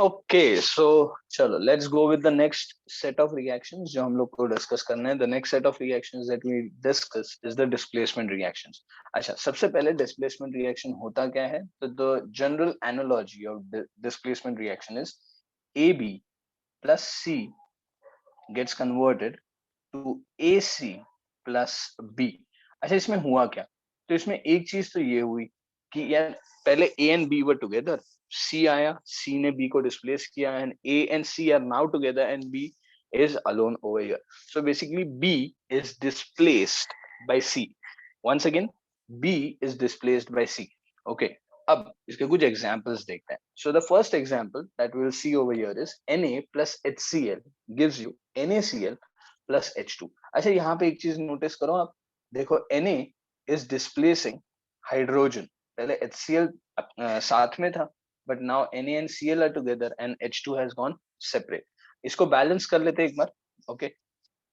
Okay, so chalo, let's go with the next set of reactions जो हम लोग को discuss करना है. The next set of reactions that we discuss is the displacement reactions. अच्छा, सबसे पहले displacement reaction होता क्या है? तो the general analogy of the displacement reaction is AB plus C gets converted to AC plus B. अच्छा, इसमें हुआ क्या? तो इसमें एक चीज तो ये हुई कि यार पहले A and B were together. C आया, C ने B को displace किया, and A and C are now together and B is alone over here. So basically B is displaced by C. Once again, B is displaced by C. Okay. अब इसके कुछ examples देखते हैं. So the first example that we'll see over here is Na plus HCl gives you NaCl plus H2. अच्छा, यहाँ पे एक चीज नोटिस करो आप, देखो Na is displacing hydrogen. पहले HCl साथ में था, but now Na and Cl are together and H2 has gone separate. इसको balance कर लेते एक बार. Okay,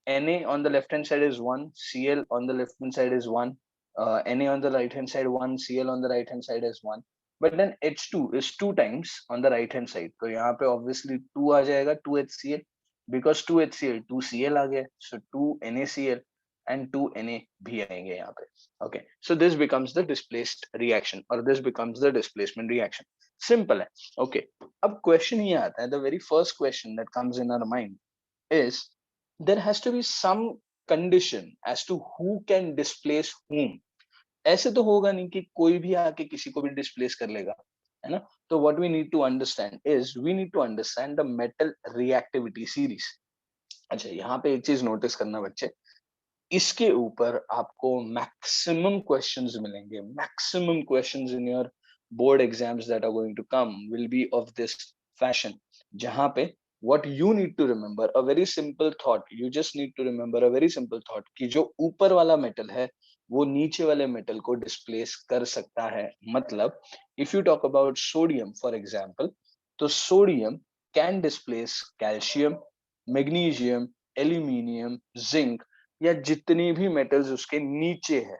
Na on the left hand side is 1, Cl on the left hand side is 1, Na on the right hand side 1, Cl on the right hand side is 1, but then H2 is 2 times on the right hand side. तो यहाँ पे obviously 2 आ जाएगा, 2HCl, because 2HCl 2Cl आ गया, so 2 NaCl and 2 Na भी आएंगे यहाँ पे. Okay, so this becomes the displaced reaction or this becomes the displacement reaction. Simple है. Okay, अब question ये आता है, the very first question that comes in our mind is there has to be some condition as to who can displace whom. ऐसे तो होगा नहीं कि कोई भी आके किसी को भी डिस्प्लेस कर लेगा, है ना? तो what we need to understand is we need to understand the metal reactivity series. अच्छा, यहाँ पे एक चीज नोटिस करना बच्चे, इसके ऊपर आपको मैक्सिमम क्वेश्चंस मिलेंगे. Maximum questions in your board exams that are going to come will be of this fashion, जहां पे what you need to remember a very simple thought, you just need to remember a very simple thought कि जो ऊपर वाला metal है वो नीचे वाले मेटल को डिस्प्लेस कर सकता है. मतलब if you talk about sodium for example, तो sodium can displace calcium, magnesium, aluminium, zinc या जितनी भी मेटल्स उसके नीचे है.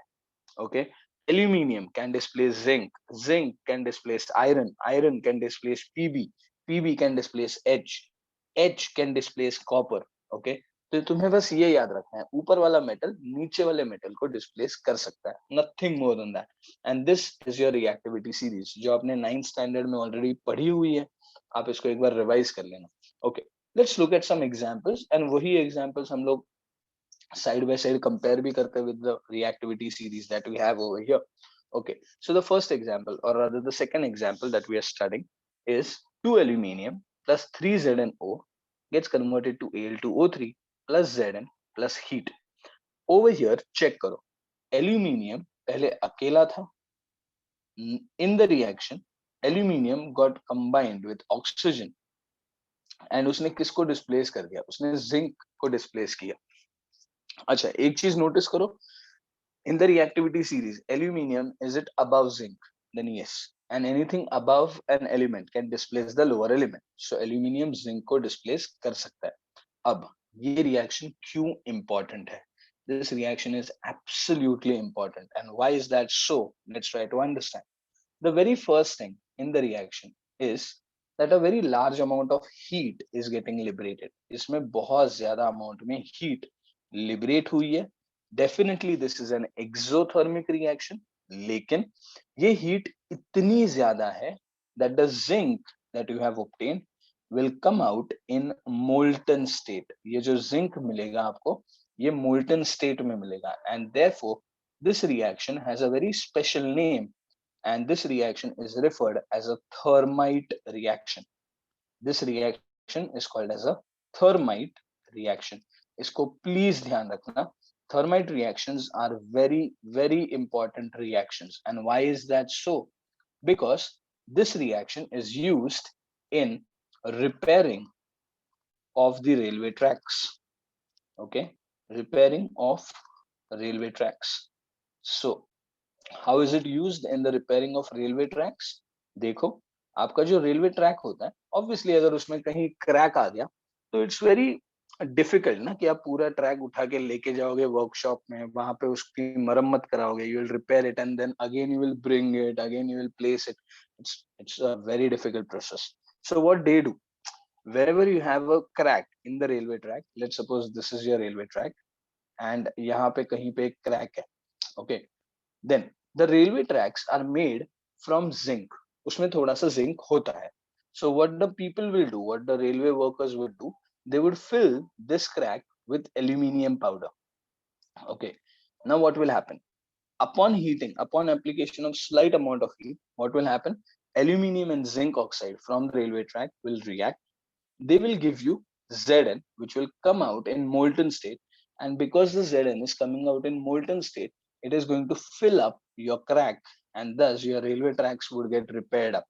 Okay, aluminium can displace zinc, zinc can displace iron, iron can displace Pb, Pb can displace H can displace copper. Okay, तो तुम्हें बस ये याद रखना है, ऊपर वाला मेटल नीचे वाले मेटल को डिस्प्लेस कर सकता है, nothing more than that. And this is your reactivity series जो आपने 9th स्टैंडर्ड में ऑलरेडी पढ़ी हुई है. आप इसको एक बार रिवाइज कर लेना. Okay, let's look at some examples and वही एग्जांपल्स हम लोग side by side compare bhi karte with the reactivity series that we have over here. Okay, so the first example or rather the second example that we are studying is 2 aluminium plus 3 ZnO gets converted to Al2O3 plus Zn plus heat. Over here check karo, aluminium pehle akela tha. In the reaction aluminium got combined with oxygen and उसने किसको displace कर दिया, उसने zinc को displace किया. अच्छा, एक चीज नोटिस करो, in the reactivity series aluminium is it above zinc, then yes, and anything above an element can displace the lower element, so aluminium zinc को displace कर सकता है. अब ये reaction क्यों important है? This reaction is absolutely important, and why is that so? Let's try to understand. The very first thing in the reaction is that a very large amount of heat is getting liberated. इसमें बहुत ज्यादा amount में heat liberate हुई है. Definitely this is an exothermic reaction, लेकिन ये heat इतनी ज्यादा है that the zinc that you have obtained will come out in molten state. ये जो zinc मिलेगा आपको, ये molten state में मिलेगा, and therefore this reaction has a very special name, and this reaction is referred as a thermite reaction. This reaction is called as a thermite reaction. इसको please ध्यान रखना. Thermite reactions are very, very important reactions. And why is that so? Because this reaction is used in repairing of the railway tracks. Okay, repairing of railway tracks. So how is it used in the repairing of railway tracks? देखो, आपका जो railway track होता है, obviously अगर उसमें कहीं crack आ गया तो इट्स वेरी डिफिकल्ट ना कि आप पूरा ट्रैक उठा के लेके जाओगे वर्कशॉप में, वहां पे उसकी मरम्मत कराओगे, you will repair it and then again you will bring it, again you will place it. It's a very difficult process. So what they do, wherever you have a crack in the railway track, let's suppose this is your railway track and यहाँ पे कहीं पे एक crack है, okay, then the railway tracks are made from zinc. उसमें थोड़ा सा zinc होता है. So what the people will do, what the railway workers would do, they would fill this crack with aluminium powder. Okay, now what will happen? Upon heating, upon application of slight amount of heat, what will happen? Aluminium and zinc oxide from the railway track will react. They will give you Zn, which will come out in molten state. And because the Zn is coming out in molten state, it is going to fill up your crack, and thus your railway tracks would get repaired up.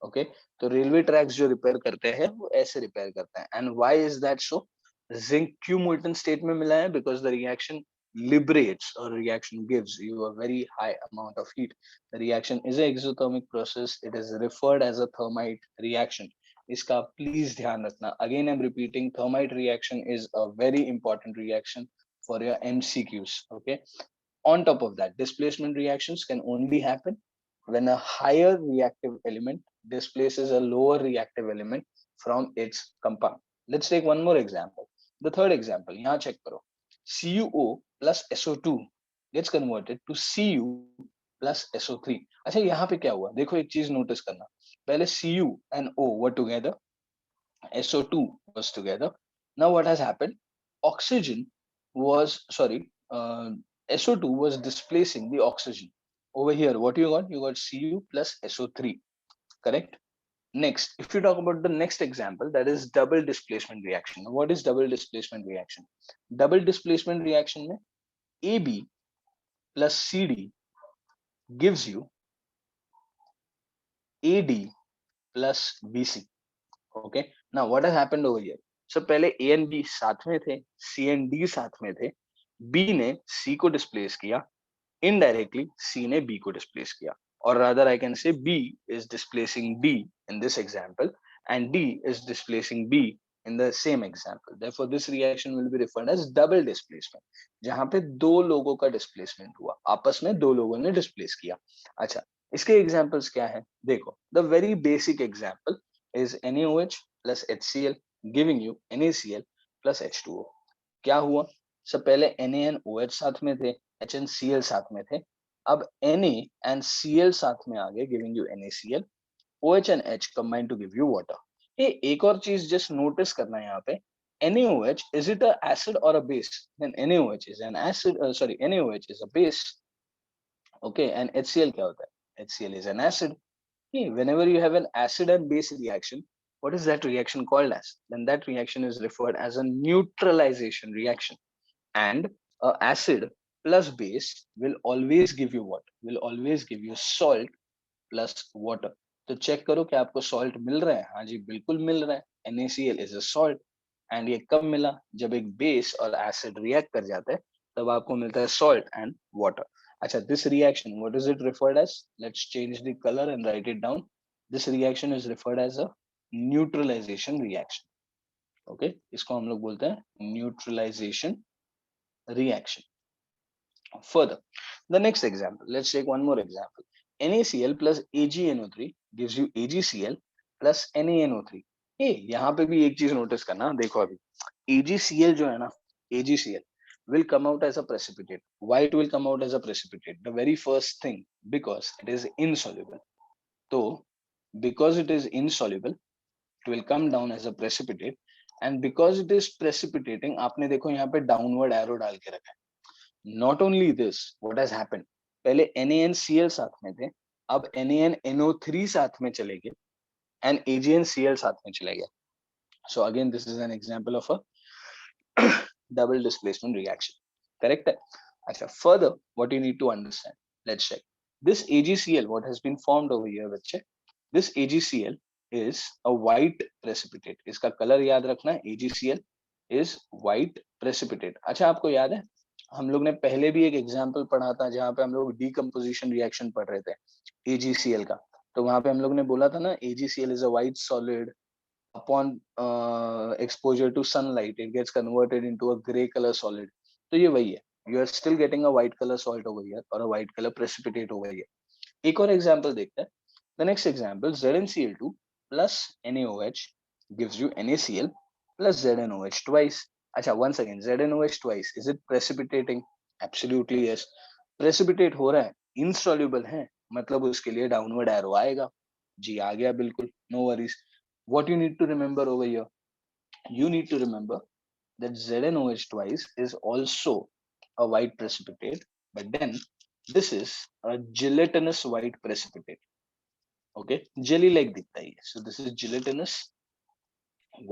Okay, तो railway tracks जो repair करते हैं वो ऐसे repair करते हैं. And why is that so? Zinc क्यों molten state में मिला है? Because the reaction liberates or reaction gives you a very high amount of heat. The reaction is an exothermic process. It is referred as a thermite reaction. इसका please ध्यान रखना. Again I'm repeating, thermite reaction is a very important reaction for your MCQs. Okay, on top of that, displacement reactions can only happen when a higher reactive element displaces a lower reactive element from its compound. Let's take one more example. The third example, यहाँ check करो. CuO plus SO2 gets converted to Cu plus SO3. अच्छा, यहाँ पे क्या हुआ? देखो एक चीज notice करना. पहले Cu and O were together, SO2 was together. Now what has happened? Oxygen was, sorry, SO2 was displacing the oxygen. Over here, what you got? You got Cu plus SO3, correct? Next, if you talk about the next example, that is double displacement reaction. What is double displacement reaction? Double displacement reaction में AB plus CD gives you AD plus BC. Okay. Now what has happened over here? So पहले A and B साथ में थे, C and D साथ में थे, B ने C को displace किया, indirectly C ने B को displace किया, or rather I can say B is displacing D in this example and D is displacing B in the same example. Therefore this reaction will be referred as double displacement, जहाँ पे दो लोगों का displacement हुआ, आपस में दो लोगों ने displace किया. अच्छा, इसके examples क्या है? देखो, the very basic example is NaOH plus HCl giving you NaCl plus H2O. क्या हुआ? सब पहले NaNOH साथ में थे, HNCl साथ में थे, अब Na and Cl साथ में आ गए giving you NaCl, OH and H combine to give you water. ये एक और चीज just notice करना है यहाँ पे, NaOH, is it a acid or a base? Then NaOH is an acid, sorry, NaOH is a base. Okay, and HCl क्या होता है? HCl is an acid. Whenever you have an acid and base reaction, what is that reaction called as? Then that reaction is referred as a neutralization reaction. And acid plus base will always give you what? Will always give you salt plus water. तो check करो कि आपको salt मिल रहा है. हाँ जी, बिल्कुल मिल रहा है. NaCl is a salt. And ये कब मिला? जब एक बेस और एसिड रिएक्ट कर जाता है तब आपको मिलता है सॉल्ट एंड वाटर. अच्छा, this reaction, what is it referred as? Let's change the colour and write it down. This reaction is referred as a neutralisation reaction. Okay, इसको हम लोग बोलते हैं neutralisation reaction. Further, the next example, let's take one more example. NaCl plus AgNO3 gives you AgCl plus NaNO3. hey, यहाँ पे भी एक चीज नोटिस करना. देखो अभी AgCl जो है ना, AgCl will come out as a precipitate. Why it will come out as a precipitate? The very first thing, because it is insoluble. So because it is insoluble, it will come down as a precipitate, and because it is precipitating, आपने देखो यहाँ पे downward arrow डाल के रखा है. Not only this, what has happened? पहले NaNCl साथ में थे, अब NaNNO3 साथ में चले गए, and AgNCl साथ में चले गए. So again, this is an example of a double displacement reaction. Correct? Achha, further, what you need to understand, let's check. This AgCl, what has been formed over here, बच्चे, this AgCl is a white precipitate. इसका color याद रखना है. AgCl is white precipitate. अच्छा, आपको याद है हम लोग ने पहले भी एक एग्जाम्पल पढ़ा था जहाँ पे हम लोग डीकम्पोजिशन रिएक्शन पढ़ रहे थे AgCl का. तो वहां पे हम लोग ने बोला था ना, AgCl is a white solid. Upon exposure to sunlight, it gets converted into a gray color solid. तो ये वही है. You are still getting a white color salt over here or a white color precipitate over here. एक और example देखते हैं. The next example, ZnCl2 plus NaOH gives you NaCl plus ZnOH twice. अच्छा, once again, ZnOH twice, is it precipitating? Absolutely yes. Precipitate हो रहा है, insoluble है, मतलब उसके लिए downward arrow आएगा. जी आ गया बिल्कुल, no worries. What you need to remember over here? You need to remember that ZnOH twice is also a white precipitate, but then this is a gelatinous white precipitate. Okay, jelly like दिखता है. So this is gelatinous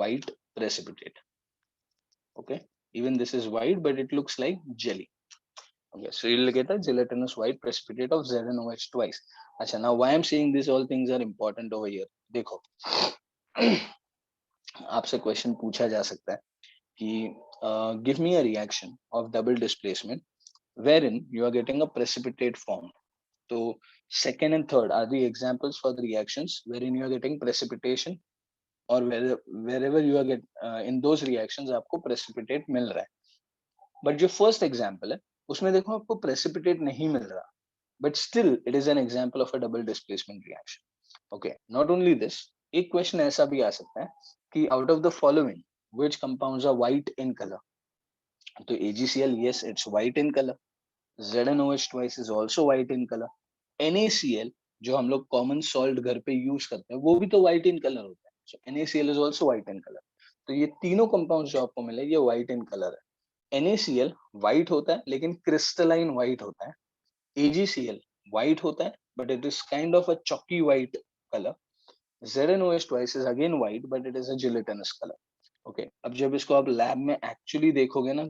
white precipitate. Okay, even this is white, but it looks like jelly. Okay, so you'll get a gelatinous white precipitate of ZnOH twice. अच्छा, now why I'm saying these all things are important over here? देखो, आपसे question पूछा जा सकता है कि give me a reaction of double displacement wherein you are getting a precipitate form. So second and third are the examples for the reactions wherein you are getting precipitation, or wherever you are in those reactions आपको precipitate मिल रहा है. But जो first example है उसमें देखो आपको precipitate नहीं मिल रहा, but still it is an example of a double displacement reaction. Okay, not only this, एक क्वेश्चन ऐसा भी आ सकता है कि out of the following which compounds are white in colour. तो AgCl, yes, it's white in color. ZnOH twice is also white in color. NaCl जो हम लोग कॉमन सॉल्ट घर पे यूज करते हैं वो भी तो व्हाइट इन कलर होता है. सो NaCl is also white in colour. तो ये तीनों कंपाउंड जो आपको मिले ये व्हाइट इन कलर है. NaCl व्हाइट होता है लेकिन क्रिस्टलाइन व्हाइट होता है. AgCl व्हाइट होता है but it is kind of a chalky white colour. ZnOH twice is again white but it is a gelatinous color. Okay, अब जब इसको आप लैब में एक्चुअली देखोगे ना,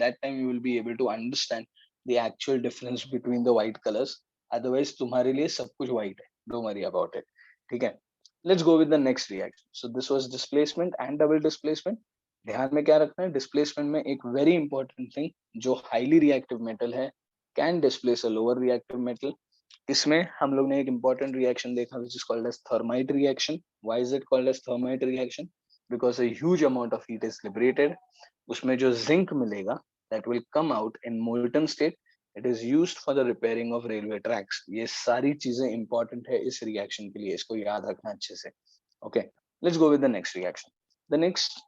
that time you will be able to understand the actual difference between the white colors. Otherwise तुम्हारे लिए सब कुछ white है, don't worry about it. ठीक है, let's go with the next reaction. So this was displacement and double displacement. ध्यान में क्या रखना है, डिस्प्लेसमेंट में एक वेरी इंपॉर्टेंट थिंग, जो हाईली रिएक्टिव मेटल है can displace a lower reactive metal. इसमें हम लोग ने एक important reaction देखा which is called as thermite reaction. Why is it called as thermite reaction? Because a huge amount of heat is liberated. उसमें जो zinc मिलेगा that will come out in molten state. It is used for the repairing of railway tracks. ये सारी चीजें important है इस reaction के लिए, इसको याद रखना अच्छे से. Okay, let's go with the next reaction. The next,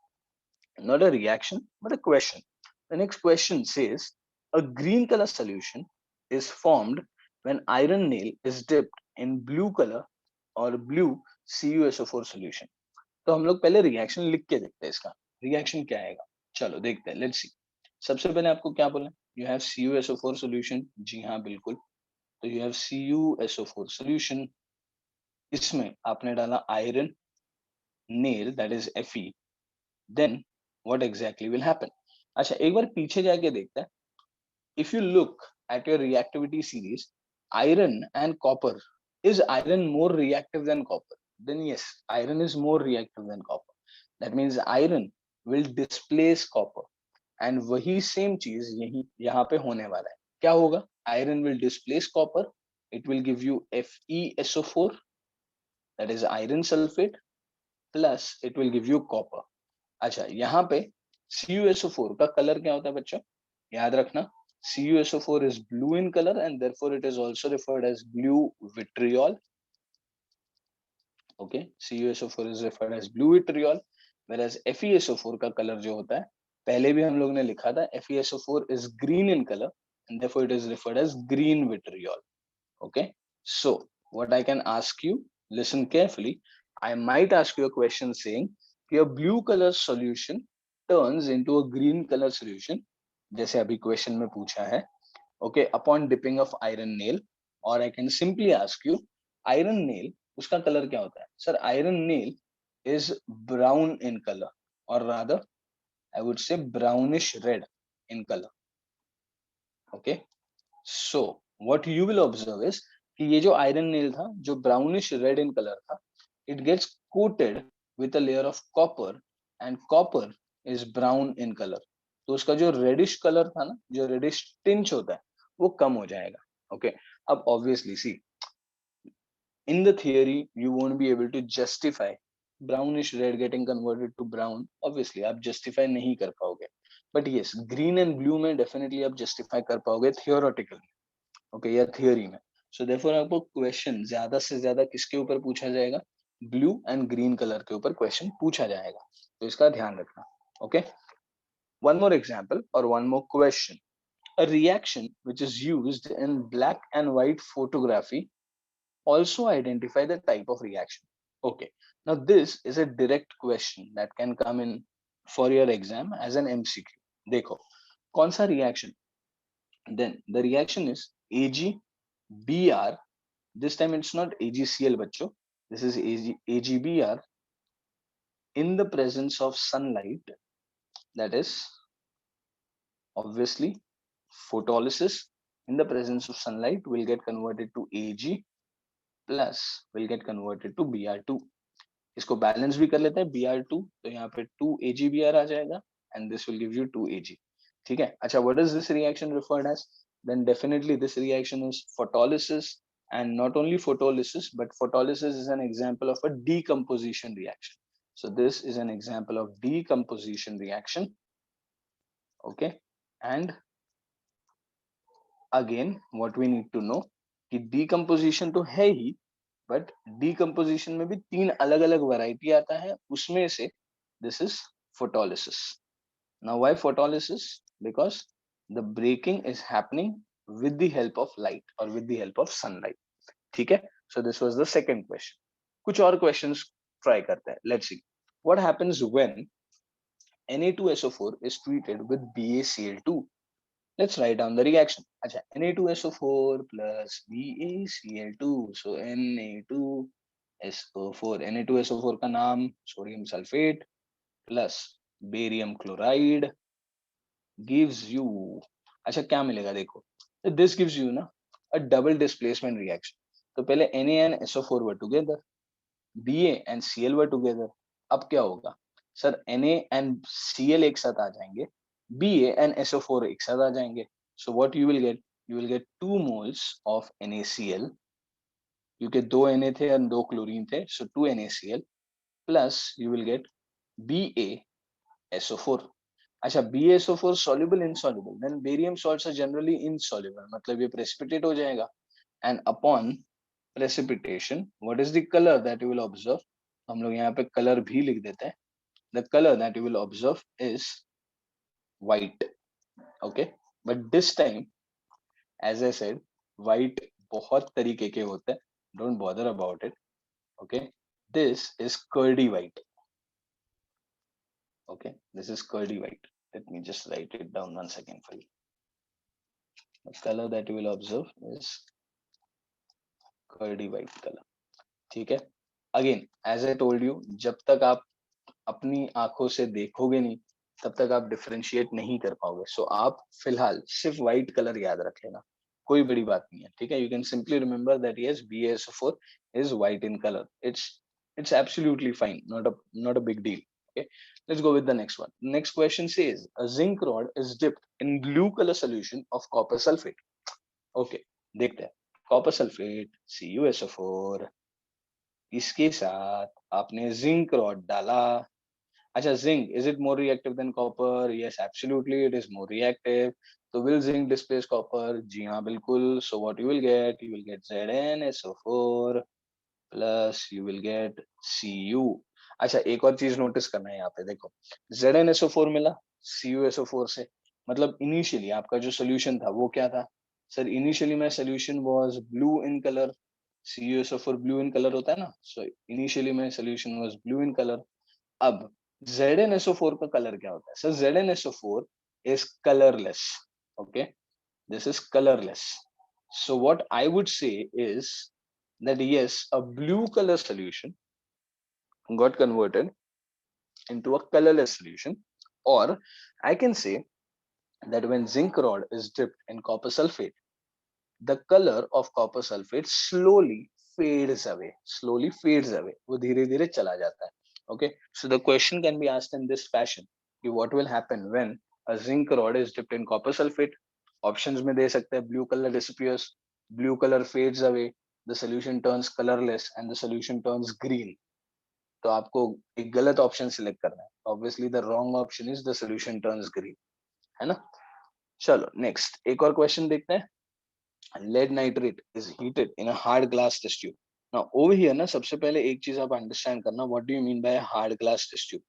not a reaction but a question. The next question says a green color solution is formed when iron nail is dipped in blue color or blue CuSO4 solution. तो हम लोग पहले reaction लिख के देखते हैं, इसका reaction क्या आएगा. चलो देखते हैं, लेट्स सी. सबसे पहले आपको क्या बोला, यू हैव CuSO4 सॉल्यूशन. जी हाँ बिल्कुल, तो यू हैव CuSO4 सॉल्यूशन. इसमें आपने डाला iron nail that is Fe. Then what exactly will happen. अच्छा, एक बार पीछे जाके देखते हैं. If you look at your reactivity series, iron and copper, is iron more reactive than copper? Then yes, iron is more reactive than copper. That means iron will displace copper. And वही same चीज यही यहाँ पे होने वाला है. क्या होगा? Iron will displace copper. It will give you FeSO4, that is iron sulfate, plus it will give you copper. अच्छा, यहाँ पे CuSO4 का कलर क्या होता है बच्चों? याद रखना, CuSO4 is blue in color and therefore it is also referred as blue vitriol. Okay, CuSO4 is referred as blue vitriol, whereas FeSO4 का कलर जो होता है, पहले भी हम लोग ने लिखा था, FeSO4 is green in color and therefore it is referred as green vitriol. Okay, so what I can ask you, listen carefully. I might ask you a question saying कि a blue color solution turns into a green color solution, जैसे अभी question में पूछा है. Okay, upon dipping of iron nail. Or I can simply ask you, iron nail उसका colour क्या होता है? Sir, iron nail is brown in color, or rather I would say brownish red in color. Okay, so what you will observe is कि ये जो iron nail था, जो brownish red in color था, it gets coated with a layer of copper, and copper is brown in color. तो उसका जो reddish color था ना, जो reddish tinge होता है, वो कम हो जाएगा. Okay, अब obviously see, in the theory you won't be able to justify brownish red getting converted to brown. Obviously आप justify नहीं कर पाओगे, but yes, green and blue में definitely आप justify कर पाओगे theoretically. Okay, या theory में. So therefore आपको question ज्यादा से ज्यादा किसके ऊपर पूछा जाएगा? ब्लू एंड ग्रीन कलर के ऊपर क्वेश्चन पूछा जाएगा, तो इसका ध्यान रखना। ओके, वन मोर एग्जांपल और one more question. A reaction which is used in black and white photography also identify the type of reaction. Okay, now this is a direct question that can come in for your exam as an MCQ. देखो कौन सा reaction, then the reaction is AgBr. This time it's not AgCl बच्चों, this is AgBr in the presence of sunlight, that is obviously photolysis in the presence of sunlight will get converted to Ag plus will get converted to Br2. इसको balance भी कर लेते हैं Br2, तो यहाँ पे 2 AgBr आ जाएगा and this will give you 2 Ag. ठीक है, अच्छा, what is this reaction referred as? Then definitely this reaction is photolysis, and not only photolysis but photolysis is an example of a decomposition reaction. So this is an example of decomposition reaction. Okay, and again what we need to know कि decomposition तो है ही, but decomposition में भी 3 अलग अलग variety आता है, उसमें से this is photolysis. Now why photolysis? Because the breaking is happening with the help of light or with the help of sunlight. ठीक है, so this was the second question. कुछ और questions try करते हैं. Let's see what happens when Na2SO4 is treated with BaCl2. Let's write down the reaction. अच्छा, Na2SO4 plus BaCl2. So Na2SO4. Na2SO4 का नाम sodium sulphate plus barium chloride gives you, अच्छा क्या मिलेगा देखो, this gives you ना a double displacement reaction. तो पहले Na and SO4 were together, Ba and Cl were together. अब क्या होगा सर, Na and Cl एक साथ आ जाएंगे, Ba and SO4 एक साथ आ जाएंगे. So what you will get? You will get 2 moles of NaCl, क्योंकि 2 Na थे और 2 क्लोरीन थे, so 2 NaCl plus you will get BaSO4. अच्छा, BaSO4 soluble insoluble, then barium salts are generally insoluble, मतलब ये precipitate हो जाएगा. And upon precipitation, what is the color that you will observe? हम लोग यहाँ पे color भी लिख देते हैं. The color that you will observe is white. Okay, but this time, as I said, white बहुत तरीके के होते हैं. Don't bother about it. Okay, this is curdy white. Okay, this is curdy white. Let me just write it down 1 second for you. The color that you will observe is curdy white color. ठीक है, again as I told you, जब तक आप अपनी आंखों से देखोगे नहीं तब तक आप डिफरेंशिएट नहीं कर पाओगे. सो आप फिलहाल सिर्फ व्हाइट कलर याद रख लेना, कोई बड़ी बात नहीं है. ठीक है, you can simply remember that yes BaSO4 is white in color. It's absolutely fine, not a big deal. Okay, let's go with the next one. Next question says a zinc rod is dipped in blue color solution of copper sulfate. Okay, देखते हैं. Copper sulfate CuSO4, इसके साथ आपने zinc rod डाला. अच्छा, zinc, is it more reactive than copper? Yes, absolutely, it is more reactive. So will zinc displace copper? जी हाँ, बिल्कुल. So what you will get ZnSO4 plus you will get Cu. अच्छा, एक और चीज notice करना है यहाँ पे, देखो ZnSO4 मिला CuSO4 से, मतलब इनिशियली आपका जो सोल्यूशन था वो क्या था sir? Initially my solution was blue in color. CuSO4 blue in color होता है ना, so initially my solution was blue in color. अब ZnSO4 का कलर क्या होता है sir? ZnSO4 is colorless. Okay, this is colorless. So what I would say is that yes, a blue color solution got converted into a colorless solution, or I can say that when zinc rod is dipped in copper sulfate, the color of copper sulfate slowly fades away. वो धीरे धीरे चला जाता है. Okay, so the question can be asked in this fashion: what will happen when a zinc rod is dipped in copper sulfate? Options में दे सकते हैं: blue color disappears, blue color fades away, the solution turns colorless, and the solution turns green. तो आपको एक गलत option select करना है. Obviously the wrong option is the solution turns green, है ना? चलो नेक्स्ट एक और क्वेश्चन देखते हैं. Lead nitrate is heated in a hard glass test tube. Now over here ना सबसे पहले एक चीज आप अंडरस्टैंड करना, what do you mean by hard glass test tube?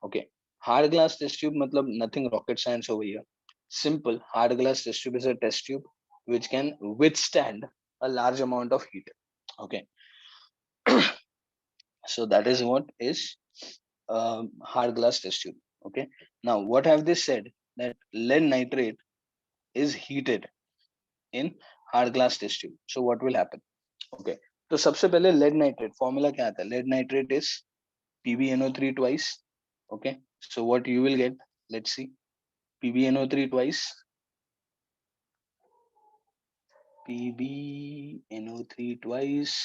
Okay, hard glass test tube मतलब nothing rocket science over here. Simple, hard glass test tube is a test tube which can withstand a large amount of heat. Okay, so that is what is hard glass test tube. Okay, now what have they said? That lead nitrate is heated in hard glass test tube. So what will happen? Okay, तो सबसे पहले lead nitrate formula क्या आता है? Lead nitrate is PbNO3 twice. Okay, so what you will get? Let's see. PbNO3 twice. PbNO3 twice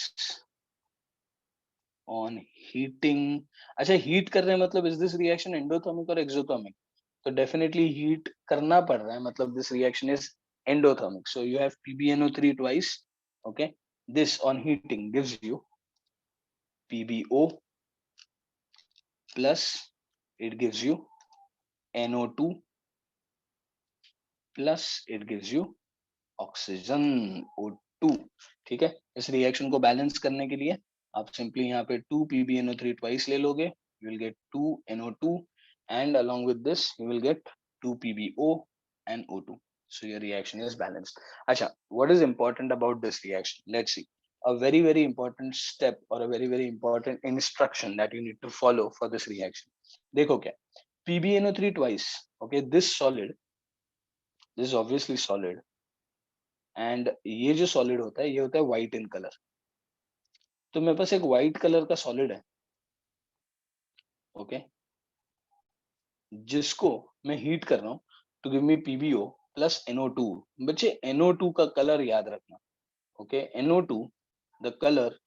on heating. अच्छा, heat कर रहे हैं मतलब इज दिस रिएक्शन एंडोथर्मिक और एक्सोथर्मिक? तो डेफिनेटली हीट करना पड़ रहा है, मतलब this reaction is endothermic. So you have PbNO3 twice. Okay, this on heating gives you PbO plus it gives you NO2 plus it gives you oxygen O2. ठीक है, इस रिएक्शन को बैलेंस करने के लिए आप सिंपली यहाँ पे 2 PbNO3 ट्वाइस ले लोगे, you will get 2 NO2 and along with this you will get 2 PbO and O2. So your reaction is balanced. अच्छा, what is important about this reaction? Let's see. A very important step or a very important instruction that you need to follow for this reaction. देखो क्या, PbNO3 twice. Okay, this is obviously solid. And ये जो solid होता है ये होता है white in colour. तो मेरे पास एक व्हाइट कलर का सॉलिड है. ओके, जिसको मैं हीट कर रहा हूँ to give me PbO plus NO2. बच्चे NO2 का कलर याद रखना. Okay, NO2 the colour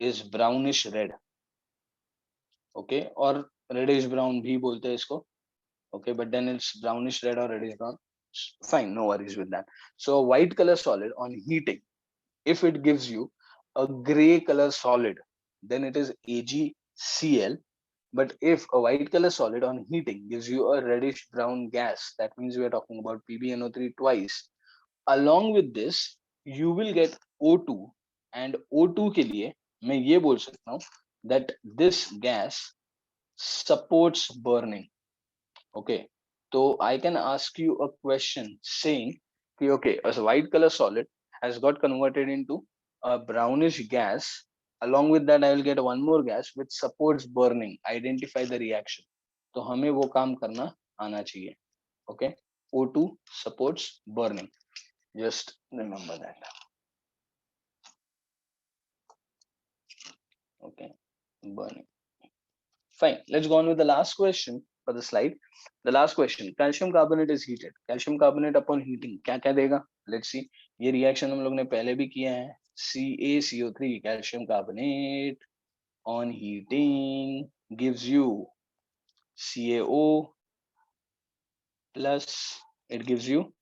is brownish red. Okay, और रेडिश ब्राउन भी बोलते हैं इसको. Okay, but then it's brownish red और reddish brown. Fine, no worries with that. So a white color solid on heating, if it gives you a gray color solid, then it is AgCl. But if a white color solid on heating gives you a reddish brown gas, that means we are talking about PbNO3 twice. Along with this, you will get O2, and O2 के लिए मैं ये बोल सकता हूँ that this gas supports burning. Okay, so I can ask you a question saying, okay, a white color solid has got converted into a brownish gas. Along with that, I will get one more gas which supports burning. Identify the reaction. तो हमें वो काम करना आना चाहिए. Okay, O2 supports burning. Just remember that. Okay, burning. Fine. Let's go on with the last question for the slide. The last question. Calcium carbonate is heated. Calcium carbonate upon heating क्या क्या देगा? Let's see. ये reaction हम लोग ने पहले भी किया है. CaCO3 calcium carbonate on heating gives you CaO plus it gives you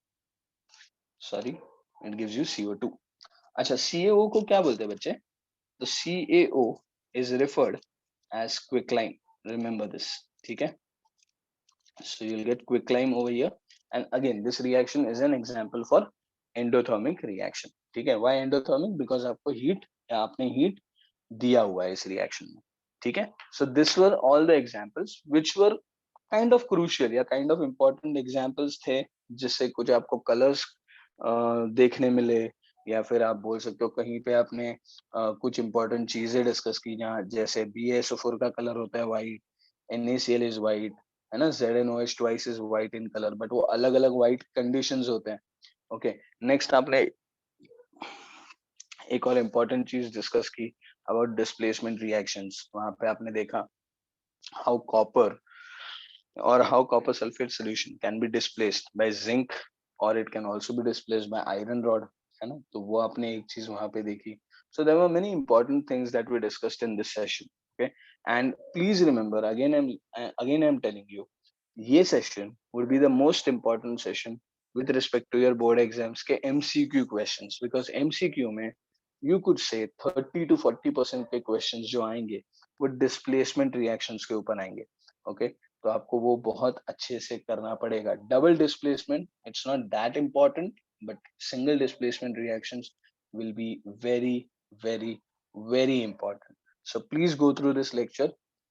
CO2. अच्छा, CaO को क्या बोलते हैं बच्चे? तो CaO is referred as quicklime. Remember this. ठीक है? So you'll get quicklime over here. And again, this reaction is an example for endothermic reaction. ठीक है? Why endothermic? Because आपको heat या आपने heat दिया हुआ है इस reaction में. ठीक है? So this were all the examples which were kind of crucial या kind of important examples थे, जिससे कुछ आपको colors देखने मिले, या फिर आप बोल सकते हो कहीं पे आपने कुछ important चीजें डिस्कस की, जहाँ जैसे BaSO4 का कलर होता है white, NaCl is white, है ना, ZnOH twice is white in color, but वो अलग अलग white conditions होते हैं. ओके, नेक्स्ट आपने एक और इम्पोर्टेंट चीज डिस्कस की अबाउट डिस्प्लेसमेंट रिएक्शंस. वहां पे आपने देखा how copper sulfate solution can be displaced by zinc or it can also be displaced by iron rod, है ना. तो वो आपने एक चीज वहां पे देखी. So there were many important things that we discussed in this session. Okay, and please remember, I'm telling you, ये session would be the most important session with respect to your board exams के MCQ questions, because MCQ में you could say 30 to 40% के questions जो आएंगे वो displacement reactions के ऊपर आएंगे. Okay, तो आपको वो बहुत अच्छे से करना पड़ेगा. Double displacement it's not that important, but single displacement reactions will be very very important. So please go through this lecture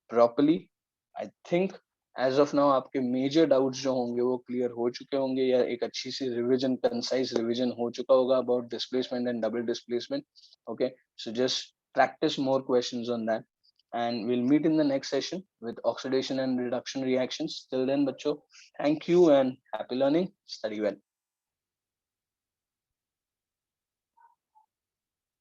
properly. I think as of now आपके major doubts जो होंगे वो clear हो चुके होंगे, या एक अच्छी सी revision, concise revision हो चुका होगा about displacement and double displacement. Okay, so just practice more questions on that, and we'll meet in the next session with oxidation and reduction reactions. Till then, बच्चों, thank you and happy learning. Study well.